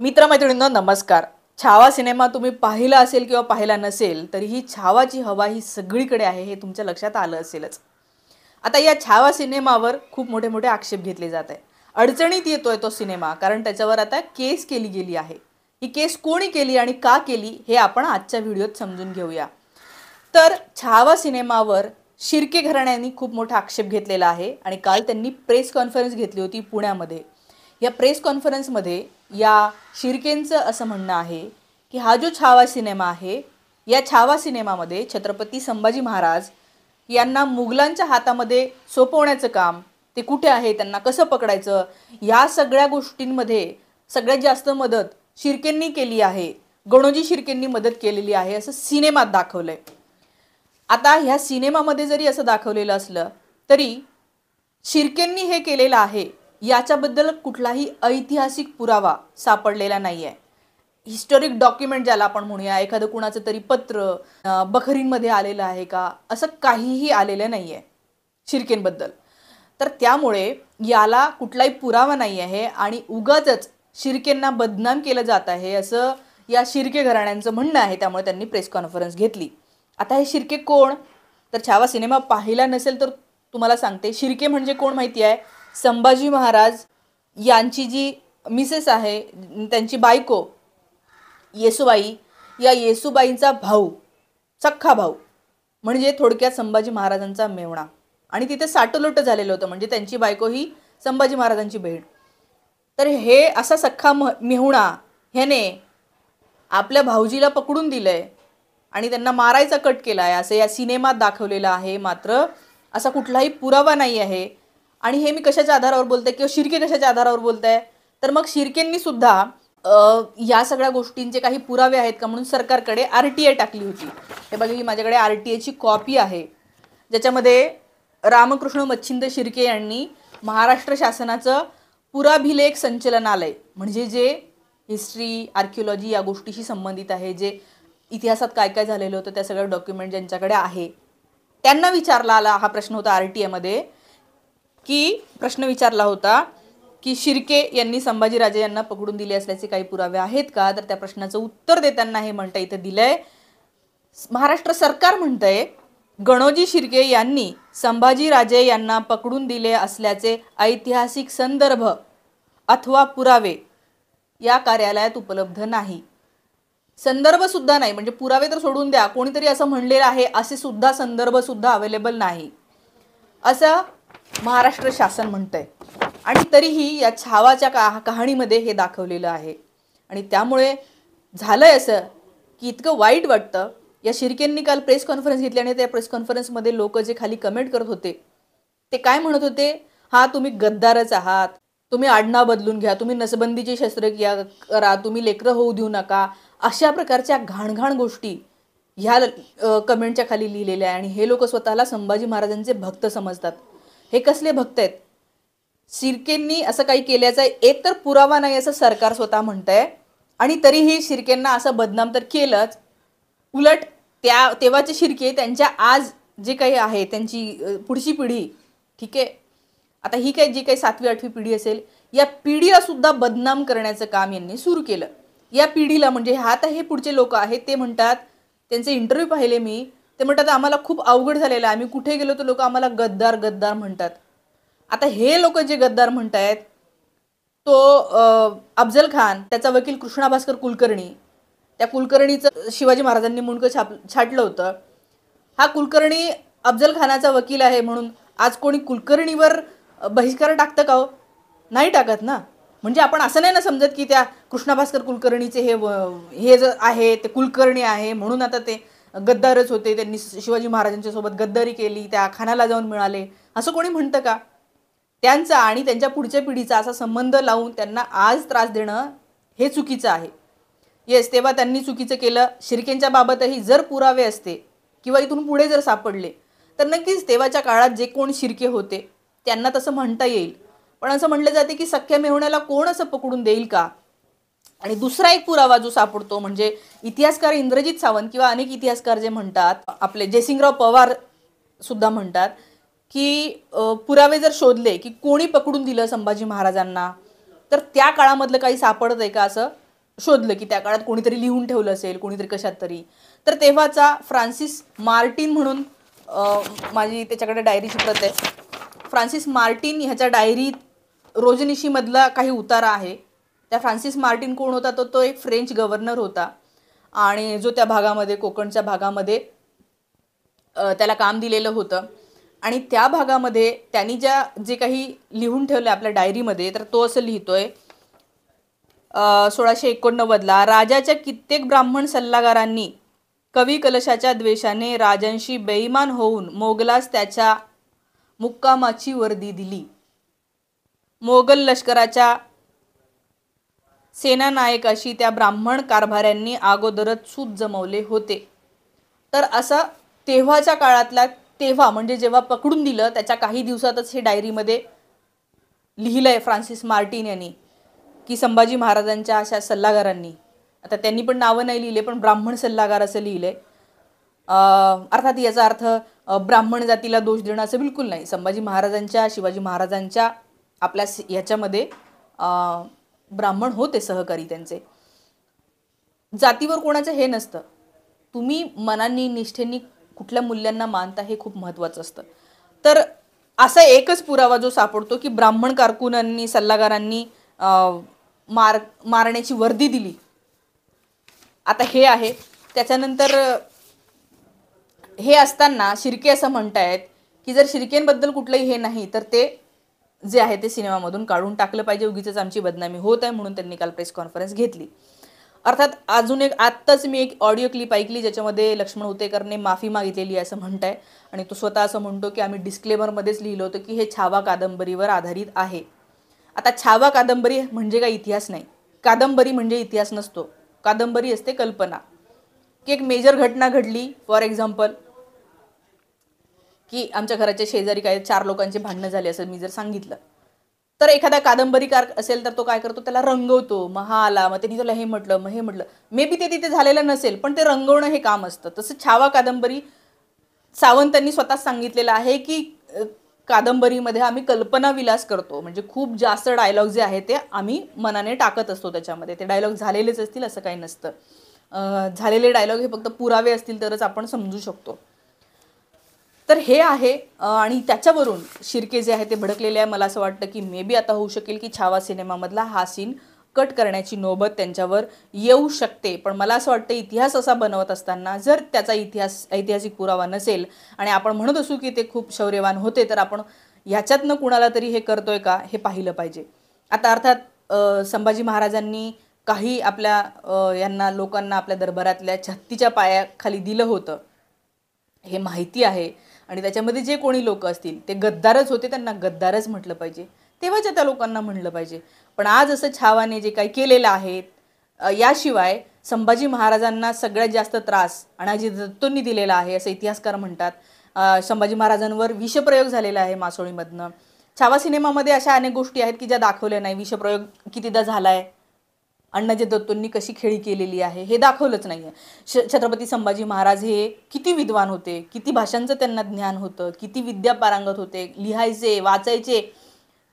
मित्रमैत्रिणींनो नमस्कार. छावा सिनेमा तुम्ही पाहिला असेल किंवा पाहिला नसेल तरी ही छावाची हवा ही सगळीकडे आहे हे तुमच्या लक्षात आलं असेलच. आता या छावा सिनेमावर खूप मोठे मोठे आक्षेप घेतले जात आहे. अडचणीत येतोय तो सिनेमा कारण त्याच्यावर आता केस केली गेली आहे. ही केस कोणी केली आणि का केली हे आपण आजच्या व्हिडिओत समजून घेऊया. तर छावा सिनेमावर शिर्के घराण्याने खूप मोठा आक्षेप घेतलेला आहे आणि काल त्यांनी प्रेस कॉन्फरन्स घेतली होती पुण्यामध्ये. या प्रेस कॉन्फरन्समध्ये या शिर्केंचं असं म्हणणं आहे की हा जो छावा सिनेमा आहे या छावा सिनेमामध्ये छत्रपती संभाजी महाराज यांना मुघलांच्या हातामध्ये सोपवण्याचं काम, ते कुठे आहे, त्यांना कसं पकडायचं, या सगळ्या गोष्टींमध्ये सगळ्यात जास्त मदत शिर्केंनी केली आहे. गणोजी शिर्केंनी मदत केलेली आहे असं सिनेमात दाखवलंय. आता ह्या सिनेमामध्ये जरी असं दाखवलेलं असलं तरी शिर्केंनी हे केलेलं आहे याच्याबद्दल कुठलाही ऐतिहासिक पुरावा सापडलेला नाही आहे. हिस्टॉरिक डॉक्युमेंट ज्याला आपण म्हणूया, एखादं कुणाचं तरी पत्र बखरींमध्ये आलेलं आहे का, असं काहीही आलेलं नाही आहे शिर्केंबद्दल. तर त्यामुळे याला कुठलाही पुरावा नाही आहे आणि उगाचच शिर्केंना बदनाम केलं जात आहे असं या शिर्के घराण्यांचं म्हणणं आहे. त्यामुळे त्यांनी प्रेस कॉन्फरन्स घेतली. आता हे शिर्के कोण? तर छावा सिनेमा पाहिला नसेल तर तुम्हाला सांगते, शिर्के म्हणजे कोण माहिती आहे? संभाजी महाराज यांची जी मिसेस आहे, त्यांची बायको येसूबाई, या येसूबाईंचा भाऊ, सख्खा भाऊ, म्हणजे थोडक्यात संभाजी महाराजांचा मेवणा. आणि तिथे साटलोट झालेलं होतं, म्हणजे त्यांची बायको ही संभाजी महाराजांची बहीण. तर हे असा सख्खा मेहुणा ह्याने आपल्या भाऊजीला पकडून दिलंय आणि त्यांना मारायचा कट केला आहे असं या सिनेमात दाखवलेलं आहे. मात्र असा कुठलाही पुरावा नाही आहे. आणि हे मी कशाच्या आधारावर बोलते किंवा शिर्के कशाच्या आधारावर बोलताय? तर मग शिर्केंनी सुद्धा या सगळ्या गोष्टींचे काही पुरावे आहेत का म्हणून सरकारकडे RTI टाकली होती. हे बघा, ही माझ्याकडे RTIची कॉपी आहे ज्याच्यामध्ये रामकृष्ण मच्छिंद्र शिर्के यांनी महाराष्ट्र शासनाचं पुराभिलेख संचलनालय, म्हणजे जे हिस्ट्री, आर्किओलॉजी या गोष्टीशी संबंधित आहे, जे इतिहासात काय काय झालेलं होतं त्या सगळ्या डॉक्युमेंट ज्यांच्याकडे आहे, त्यांना विचारला आला हा प्रश्न होता RTIमध्ये, की प्रश्न विचारला होता की शिर्के यांनी संभाजीराजे यांना पकडून दिले असल्याचे काही पुरावे आहेत का? तर त्या प्रश्नाचं उत्तर देताना हे म्हणता इथं दिलंय, महाराष्ट्र सरकार म्हणतंय गणोजी शिर्के यांनी संभाजीराजे यांना पकडून दिले असल्याचे ऐतिहासिक संदर्भ अथवा पुरावे या कार्यालयात उपलब्ध नाही. संदर्भ सुद्धा नाही, म्हणजे पुरावे तर सोडून द्या, कोणीतरी असं म्हणलेलं आहे असे सुद्धा संदर्भ सुद्धा अवेलेबल नाही असं महाराष्ट्र शासन म्हणतंय. आणि तरीही या छावाच्या कहाणीमध्ये हे दाखवलेलं आहे. आणि त्यामुळे झालंय असं की इतकं वाईट वाटतं. या शिर्केंनी काल प्रेस कॉन्फरन्स घेतली आणि त्या प्रेस कॉन्फरन्समध्ये लोक जे खाली कमेंट करत होते ते काय म्हणत होते? हा, तुम्ही गद्दारच आहात, तुम्ही आडनाव बदलून घ्या, तुम्ही नसबंदीची शस्त्रक्रिया करा, तुम्ही लेकरं होऊ देऊ नका, अशा प्रकारच्या घाणघाण गोष्टी ह्या कमेंटच्या खाली लिहिलेल्या आहे. आणि हे लोक स्वतःला संभाजी महाराजांचे भक्त समजतात. हे कसले भक्त आहेत? शिर्केंनी असं काही केल्याचा एक तर पुरावा नाही असं सरकार स्वतः म्हणतंय आणि तरीही शिर्केंना असं बदनाम तर केलंच. उलट तेव्हाचे शिर्के त्यांच्या आज जे काही आहे त्यांची पुढची पिढी, ठीक आहे, आता ही काही जी काही 7वी 8वी पिढी असेल, या पिढीला सुद्धा बदनाम करण्याचं काम यांनी सुरू केलं. या पिढीला म्हणजे आता हे पुढचे लोक आहेत ते म्हणतात, त्यांचे इंटरव्ह्यू पाहिले मी, ते म्हणतात आम्हाला खूप अवघड झालेलं आहे, आम्ही कुठे गेलो तर लोक आम्हाला गद्दार गद्दार म्हणतात. आता हे लोक जे गद्दार म्हणतायत तो अफजल खान, त्याचा वकील कृष्णा भास्कर कुलकर्णी, त्या कुलकर्णीचं शिवाजी महाराजांनी मुंडकं छाटलं होतं. हा कुलकर्णी अफजल खानाचा वकील आहे म्हणून आज कोणी कुलकर्णीवर बहिष्कार टाकतं का हो? नाही टाकत ना. म्हणजे आपण असं नाही ना समजत की त्या कृष्णा भास्कर कुलकर्णीचे हे जे आहे ते कुलकर्णी आहे म्हणून आता ते गद्दारच होते, त्यांनी शिवाजी महाराजांच्या सोबत गद्दारी केली, त्या खानाला जाऊन मिळाले, असं कोणी म्हणतं का? त्यांचा आणि त्यांच्या पुढच्या पिढीचा असा संबंध लावून त्यांना आज त्रास देणं हे चुकीचं आहे. येस, तेव्हा त्यांनी चुकीचं केलं. शिर्केंच्या बाबतही जर पुरावे असते किंवा इथून पुढे जर सापडले तर नक्कीच तेव्हाच्या काळात जे कोण शिर्के होते त्यांना तसं म्हणता येईल. पण असं म्हटलं जाते की सख्या मेहुण्याला कोण असं पकडून देईल का? आणि दुसरा एक पुरावा जो सापडतो म्हणजे इतिहासकार इंद्रजित सावंत किंवा अनेक इतिहासकार जे म्हणतात, आपले जयसिंगराव पवार सुद्धा म्हणतात की पुरावे जर शोधले की कोणी पकडून दिलं संभाजी महाराजांना तर त्या काळामधलं काही सापडत आहे का असं? शोधलं की त्या काळात कोणीतरी लिहून ठेवलं असेल, कोणीतरी कशात तरी. तर तेव्हाचा फ्रान्सिस मार्टिन म्हणून माझी त्याच्याकडे डायरीची प्रत आहे. फ्रान्सिस मार्टिन ह्याच्या डायरीत रोजनिशीमधला काही उतारा आहे. त्या फ्रान्सिस मार्टिन कोण होता? तो एक फ्रेंच गव्हर्नर होता आणि जो त्या भागामध्ये, कोकणच्या भागामध्ये त्याला काम दिलेलं होतं. आणि त्या भागामध्ये त्यांनी जे काही लिहून ठेवलं आपल्या डायरीमध्ये, तर तो असं लिहितोय 1689ला, राजाच्या कित्येक ब्राह्मण सल्लागारांनी कवी कलशाच्या द्वेषाने राजांशी बेईमान होऊन मोगलास त्याच्या मुक्कामाची वर्दी दिली. मोगल लष्कराच्या सेनानायकाशी त्या ब्राह्मण कारभाऱ्यांनी अगोदरच सूत जमवले होते. तर असं तेव्हाच्या काळातला, तेव्हा म्हणजे जेव्हा पकडून दिलं त्याच्या काही दिवसातच हे डायरीमध्ये लिहिलंय फ्रान्सिस मार्टिन यांनी की संभाजी महाराजांच्या अशा सल्लागारांनी, आता त्यांनी पण नावं नाही लिहिले पण ब्राह्मण सल्लागार असं लिहिलंय. अर्थात याचा अर्थ ब्राह्मण जातीला दोष देणं असं बिलकुल नाही. संभाजी महाराजांच्या, शिवाजी महाराजांच्या आपल्या ह्याच्यामध्ये ब्राह्मण होते सहकारी त्यांचे. जातीवर कोणाचं हे नसतं. तुम्ही मनांनी, निष्ठेनी कुठल्या मूल्यांना मानता हे खूप महत्त्वाचं असतं. तर असा एकच पुरावा जो सापडतो की ब्राह्मण कारकुनांनी, सल्लागारांनी मारण्याची वर्दी दिली. आता हे आहे. त्याच्यानंतर हे असताना शिर्के असं म्हणतायत की जर शिर्केंबद्दल कुठलंही हे नाही तर ते जे आहे ते सिनेमामधून काढून टाकलं पाहिजे, उगीचच आमची बदनामी होत आहे, म्हणून त्यांनी काल प्रेस कॉन्फरन्स घेतली. अर्थात अजून एक आत्ताच मी एक ऑडिओ क्लिप ऐकली ज्याच्यामध्ये लक्ष्मण हुतेकरने माफी मागितलेली असं म्हणताय आणि तो स्वतः असं म्हणतो की आम्ही डिस्क्लेमरमध्येच लिहिलं होतं की हे छावा कादंबरीवर आधारित आहे. आता छावा कादंबरी म्हणजे काही इतिहास नाही. कादंबरी म्हणजे इतिहास नसतो. कादंबरी असते कल्पना. की एक मेजर घटना घडली, फॉर एक्झाम्पल की आमच्या घराच्या शेजारी काय 4 लोकांचे भांडणं झाले असं मी जर सांगितलं, तर एखादा कादंबरीकार असेल तर तो काय करतो, त्याला रंगवतो. मग हा आला, मग त्यांनी तुला हे म्हटलं, मग हे म्हटलं. मे बी ते तिथे झालेलं नसेल पण ते रंगवणं हे काम असतं. तसं छावा कादंबरी सावंतांनी स्वतःच सांगितलेलं आहे की कादंबरीमध्ये आम्ही कल्पना विलास करतो, म्हणजे खूप जास्त डायलॉग जे आहे ते आम्ही मनाने टाकत असतो त्याच्यामध्ये. ते डायलॉग झालेलेच असतील असं काही नसतं. झालेले डायलॉग हे फक्त पुरावे असतील तरच आपण समजू शकतो. तर हे आहे आणि त्याच्यावरून शिर्के जे आहे ते भडकलेले आहे. मला असं वाटतं की मे बी आता होऊ शकेल की छावा सिनेमामधला हा सीन कट करण्याची नौबत त्यांच्यावर येऊ शकते. पण मला असं वाटतं इतिहास असा बनवत असताना जर त्याचा ऐतिहासिक पुरावा नसेल आणि आपण म्हणत असू की ते खूप शौर्यवान होते, तर आपण ह्याच्यातनं कुणाला तरी हे करतोय का हे पाहिलं पाहिजे. आता अर्थात संभाजी महाराजांनी काही आपल्या यांना लोकांना आपल्या दरबारातल्या छत्तीच्या पायाखाली दिलं होतं हे माहिती आहे आणि त्याच्यामध्ये जे कोणी लोक असतील ते गद्दारच होते, त्यांना गद्दारच म्हटलं पाहिजे, तेव्हाच्या त्या लोकांना म्हणलं पाहिजे. पण आज असं छावाने जे काही केलेलं आहे, याशिवाय संभाजी महाराजांना सगळ्यात जास्त त्रास अनाजी दत्तोंनी दिलेला आहे असं इतिहासकार म्हणतात. संभाजी महाराजांवर विषप्रयोग झालेला आहे मासोळीमधनं. छावा सिनेमामध्ये अशा अनेक गोष्टी आहेत की ज्या दाखवल्या नाही. विषप्रयोग कितीदा झाला आहे, अण्णाजी दत्तोंनी कशी खेळी केलेली आहे हे दाखवलंच नाही आहे. छत्रपती संभाजी महाराज हे किती विद्वान होते, किती भाषांचं त्यांना ज्ञान होतं, किती विद्या पारंगत होते, लिहायचे, वाचायचे,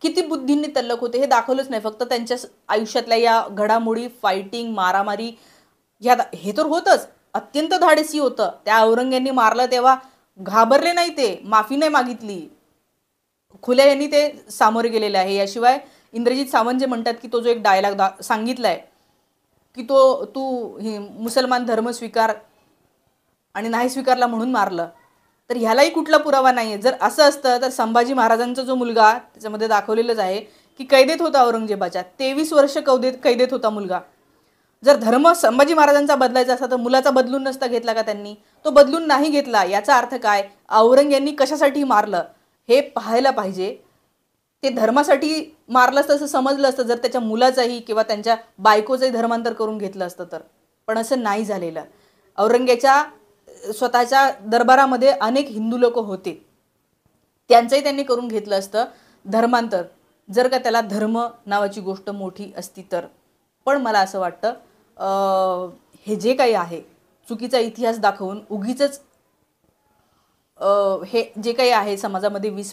किती बुद्धींनी तल्लक होते हे दाखवलंच नाही. फक्त त्यांच्या आयुष्यातल्या या घडामोडी, फायटिंग, मारामारी हे तर होतंच. अत्यंत धाडसी होतं. त्या औरंग्यांनी मारलं तेव्हा घाबरले नाही, ते माफी नाही मागितली, खुल्या यांनी ते सामोरे गेलेले आहे. याशिवाय इंद्रजित सावंत जे म्हणतात की तो जो एक डायलॉग सांगितलाय की तू मुसलमान धर्म स्वीकार आणि नाही स्वीकारला म्हणून मारलं, तर ह्यालाही कुठला पुरावा नाही आहे. जर असं असतं तर संभाजी महाराजांचा जो मुलगा त्याच्यामध्ये दाखवलेलंच आहे की कैदेत होता औरंगजेबाच्या, 23 वर्ष कैदेत होता मुलगा. जर धर्म संभाजी महाराजांचा बदलायचा असता तर मुलाचा बदलून नसता घेतला का त्यांनी? तो बदलून नाही घेतला. याचा अर्थ काय? औरंग यांनी कशासाठी मारलं हे पाहायला पाहिजे. ते धर्मासाठी मारलं असतं असं समजलं असतं जर त्याच्या मुलाचाही किंवा त्यांच्या बायकोचंही धर्मांतर करून घेतलं असतं तर. पण असं नाही झालेलं. औरंग्याच्या स्वतःच्या दरबारामध्ये अनेक हिंदू लोक होते, त्यांचंही त्यांनी करून घेतलं असतं धर्मांतर, जर का त्याला धर्म नावाची गोष्ट मोठी असती तर. पण मला असं वाटतं हे जे काही आहे चुकीचा इतिहास दाखवून उगीचच हे जे काही आहे समाजामध्ये विष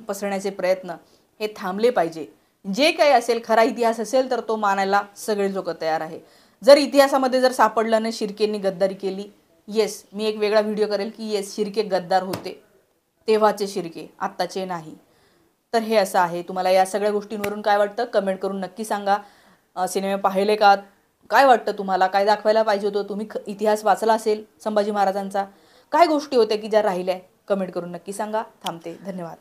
पसरण्याचे प्रयत्न हे थांबले पाहिजे. जे काही असेल, खरा इतिहास असेल तर तो मानायला सगळे लोक तयार आहे. जर इतिहासामध्ये जर सापडलं नाही शिर्केंनी गद्दारी केली, येस मी एक वेगळा व्हिडिओ करेल की येस शिर्के गद्दार होते, तेव्हाचे शिर्के, आत्ताचे नाही. तर हे असं आहे. तुम्हाला या सगळ्या गोष्टींवरून काय वाटतं कमेंट करून नक्की सांगा. सिनेमे पाहिले का, काय वाटतं तुम्हाला, काय दाखवायला पाहिजे होतं, तुम्ही इतिहास वाचला असेल संभाजी महाराजांचा, काय गोष्टी होत्या की ज्या राहिल्या, कमेंट करून नक्की सांगा. थांबते. धन्यवाद.